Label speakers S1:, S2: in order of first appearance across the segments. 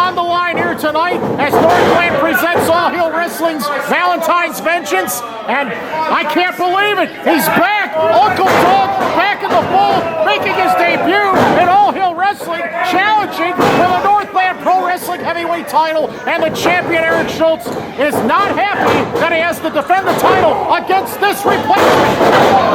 S1: on the line here tonight as Northland presents All Heel Wrestling's Valentines Vengeance. And I can't believe it. He's back. Uncle Doug back in the fold, making his debut in All Heel Wrestling, challenging for the Northland Pro Wrestling Heavyweight title. And the champion, Eric Schultz, is not happy that he has to defend the title against this replacement.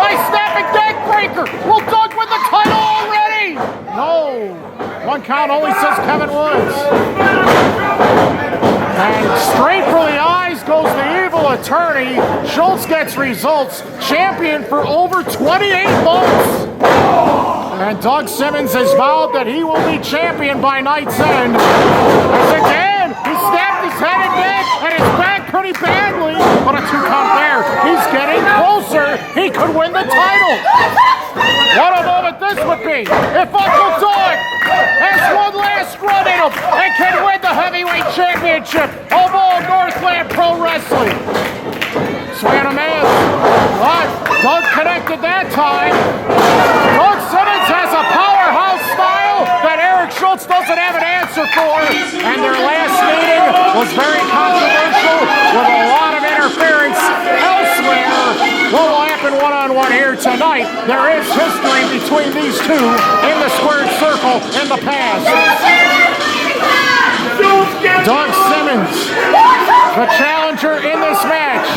S1: By snapping neck breaker. Will Doug win the title already? No. One count only, says Kevin Woods. And straight for the eyes goes the evil attorney. Schultz gets results. Champion for over 28 months. And Doug Simmons has vowed that he will be champion by night's end. As again, he snapped his head and neck and his back pretty badly. But a 2 count there. He's getting closer. He could win the title. What a moment this would be if Uncle Doug has one last run in him and can win the heavyweight championship of all Northland Pro Wrestling. Swing and a miss. But Doug connected that time. Doug Simmons has a powerhouse style that Eric Schultz doesn't have an answer for. And their last meeting was very controversial with a lot of interference elsewhere. What will happen one-on-one here tonight? There is history between these two in the squared circle in the past. Doug Simmons, the challenger in this match.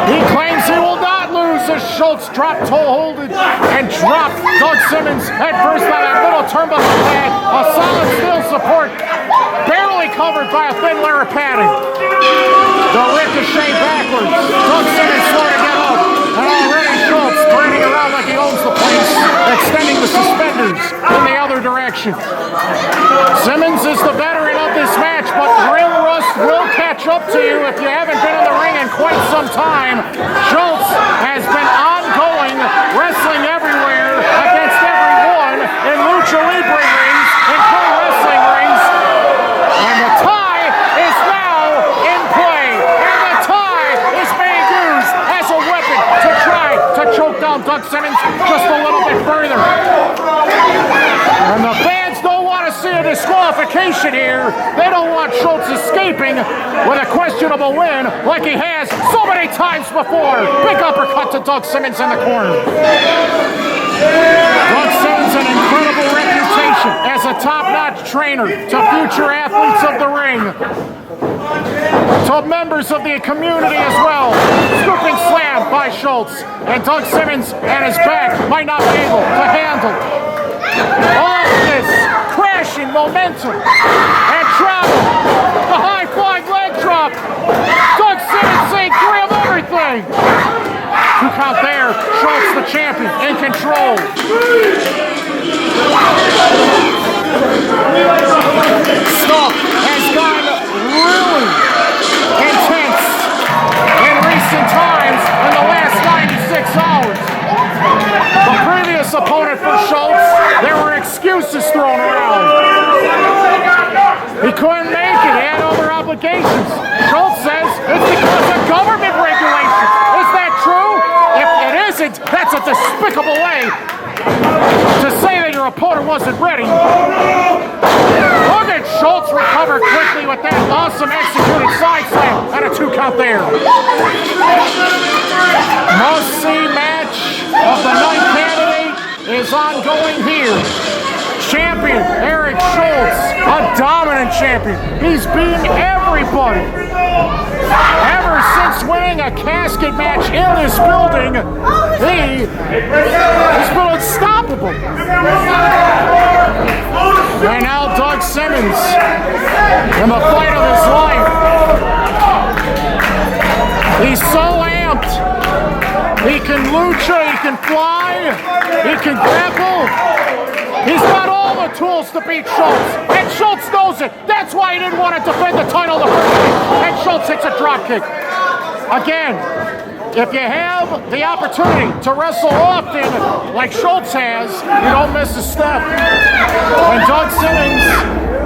S1: He claims he will not lose as Schultz dropped toe holded and dropped Doug Simmons head first on that little turnbuckle pad. A solid steel support, barely covered by a thin layer of padding. The ricochet backwards. Doug Simmons sort of get up. And already Schultz turning around like he owns the place, extending the suspenders in the other direction. Simmons is the veteran of this match, but ring rust will catch up to you if you haven't been in the ring in quite some time. Schultz has been ongoing, wrestling everywhere, against everyone, in lucha libre rings, in pro wrestling rings. And the tie is now in play. And the tie is being used as a weapon to try to choke down Doug Simmons just a little bit further. And the fans don't want to see a disqualification here. They don't want Schultz escaping with a questionable win like he has so many times before. Big uppercut to Doug Simmons in the corner. Doug Simmons, an incredible reputation as a top-notch trainer to future athletes of the ring, to members of the community as well. Scooping slam by Schultz, and Doug Simmons and his back might not be able to handle all of this crashing momentum and travel. The high-flying leg drop. Doug Simmons saying 3 of everything. 2 count there. Schultz, the champion, in control. Stuff has gotten really intense in recent times in the last 96 hours. The previous opponent for Schultz, there were excuses thrown around. He couldn't make it. He had other obligations. Schultz says it's because of government regulations. Is that true? If it isn't, that's a despicable way to say that your opponent wasn't ready. Look at Schultz recover quickly with that awesome executed side slam and a 2 count there. Must-see match of the night candidate is ongoing here. Champion Eric Schultz, a dominant champion. He's beaten everybody. Ever since winning a casket match in this building, he's been unstoppable. And now Doug Simmons in the fight of his life. He's so amped. He can lucha, he can fly, he can grapple. He's got all the tools to beat Schultz, and Schultz knows it. That's why he didn't want to defend the title the first time. And Schultz hits a dropkick. Again, if you have the opportunity to wrestle often, like Schultz has, you don't miss a step. And Doug Simmons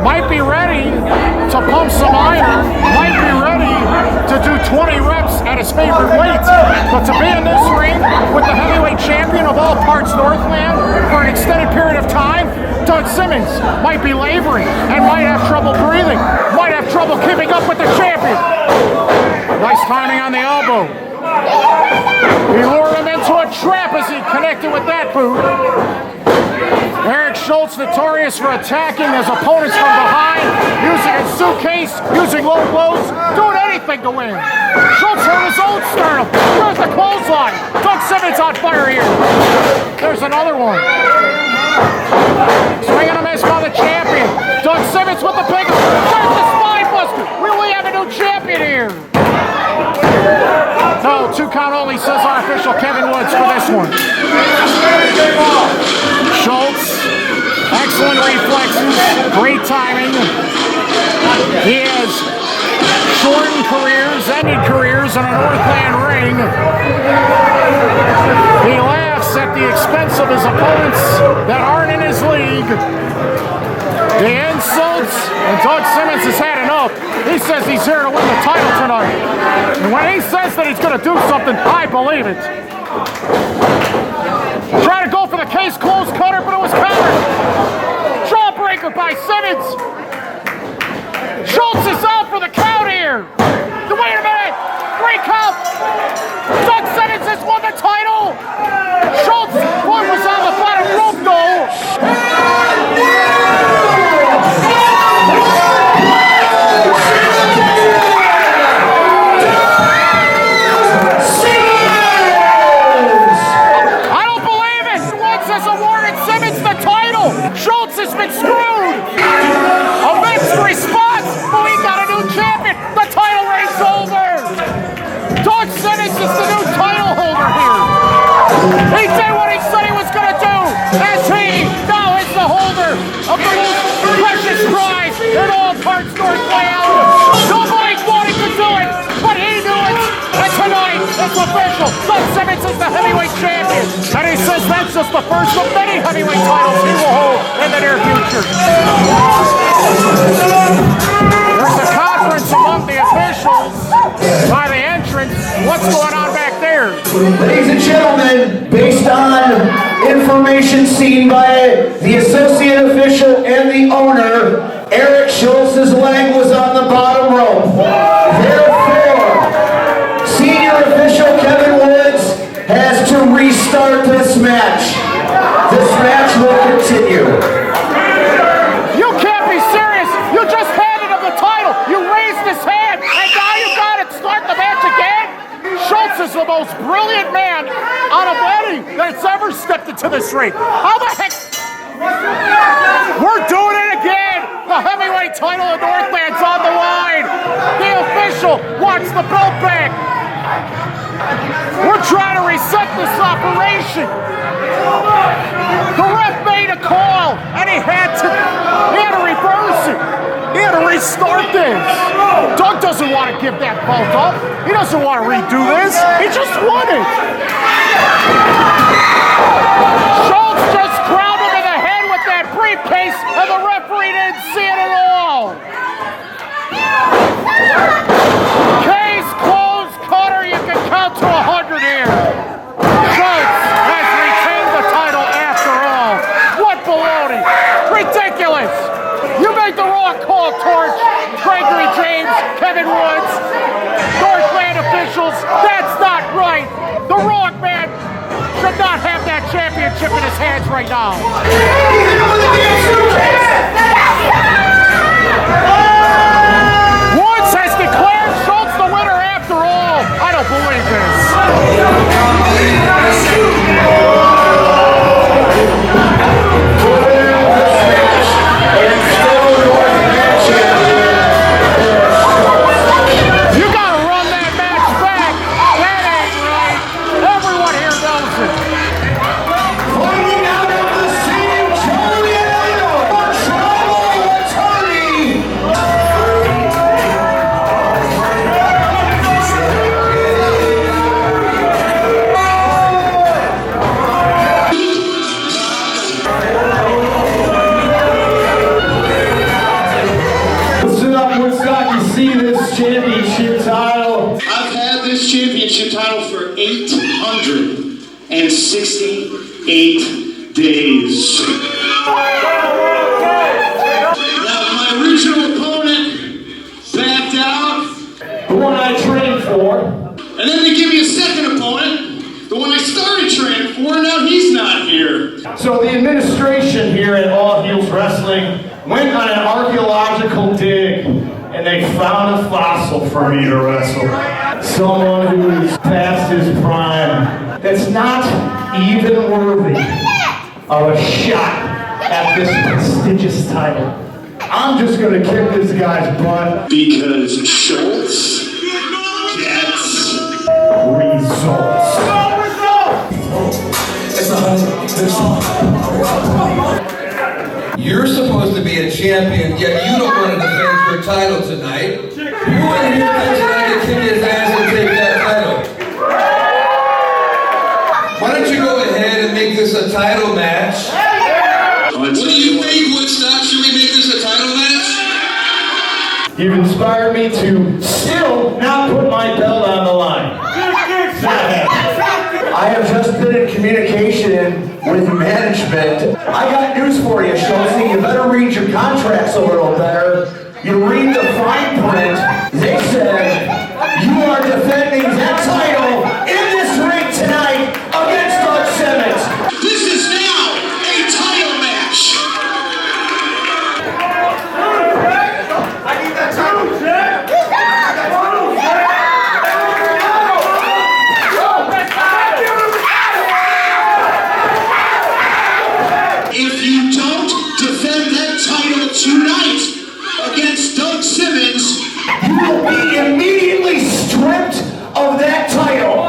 S1: might be ready to pump some iron, might be ready to do 20 reps at his favorite weight. But to be in this ring with the heavyweight champion of all parts Northland for an extended period of time, Doug Simmons might be laboring and might have trouble breathing. trouble keeping up with the champion. Nice timing on the elbow. He lured him into a trap as he connected with that boot. Eric Schultz, notorious for attacking his opponents from behind, using a suitcase, using low blows, doing anything to win. Schultz hurt his own sternum. There's the clothesline. Doug Simmons on fire here. There's another one. Swinging a miss by the champion. Doug Simmons with the big. There's the spine buster. We really have a new champion here. No, 2 count only, says our official Kevin Woods for this one. Schultz, excellent reflexes, great timing. He has shortened careers, ended careers in a Northland ring. He laughs at the expense of his opponents that aren't in his league. The insults, and Doug Simmons has had enough. He says he's here to win the title tonight. And when he says that he's going to do something, I believe it. Trying to go for the case closed cutter, but it was countered. Jawbreaker by Simmons. Schultz is out for the count here. Wait a minute. 3 count. Doug Simmons has won the title. Schultz was on the bottom rope though. Schultz has been screwed! A mixed response, but we got a new champion! The title reign's over! Doug Simmons is the new title holder here! He did what he said he was gonna do! As he now is the holder of the most precious prize in all parts Northland! Nobody wanted to do it, but he knew it! And tonight, it's official! Doug Simmons is the heavyweight champion! And he says that's just the first of many heavyweight titles he will hold in the near future. There's a conference among the officials by the entrance. What's going on back there?
S2: Ladies and gentlemen, based on information seen by the associate official and the owner, Eric Schultz's leg was on the bottom rope. Therefore, senior official Kevin Woods has to restart this match. This match will continue.
S1: You can't be serious! You just handed him the title! You raised his hand, and now you gotta start the match again? Schultz is the most brilliant man out of any that's ever stepped into this ring. How the heck? We're doing it again! The heavyweight title of Northland's on the line! The official wants the belt back! We're trying to reset this operation! The ref made a call, and he had to reverse it. He had to restart this. Doug doesn't want to give that belt up. He doesn't want to redo this. He just won it. Schultz just crowned him in the head with that briefcase, and the referee didn't see it at all. Case closed, cutter. You can count to 100 here. Schultz has retained the title after all. What baloney. Ridiculous. You made the wrong call, Torch. Gregory James, Kevin Woods, Northland officials. That's not right. The wrong man should not have that championship in his hands right now. Woods has declared Schultz the winner after all. I don't believe this. You gotta run that match back. That ain't right. Everyone here knows it.
S2: Fighting out of the same Woodstock, you see this championship title?
S3: I've had this championship title for 868 days. Now, my original opponent, The one I started training for, now he's not here.
S2: So the administration here at All Heels Wrestling went on an archaeological dig and they found a fossil for me to wrestle. Someone who's past his prime, that's not even worthy of a shot at this prestigious title. I'm just gonna kick this guy's butt.
S3: Because Schultz gets
S2: Results.
S4: You're supposed to be a champion, yet you don't want to defend your title tonight. You want to hear tonight to kick his ass and take that title. Why don't you go ahead and make this a title match?
S3: What do you think, Woodstock? Should we make this a title match?
S2: You've inspired me to still not put my belt on the line. I have just been in communication with management. I got news for you, Schultz. You better read your contracts a little better. You read the fine print. They said you are defending that title in this ring tonight against Doug Simmons.
S3: This is now a title match. If you don't defend that title tonight against Doug Simmons,
S2: You will be immediately stripped of that title.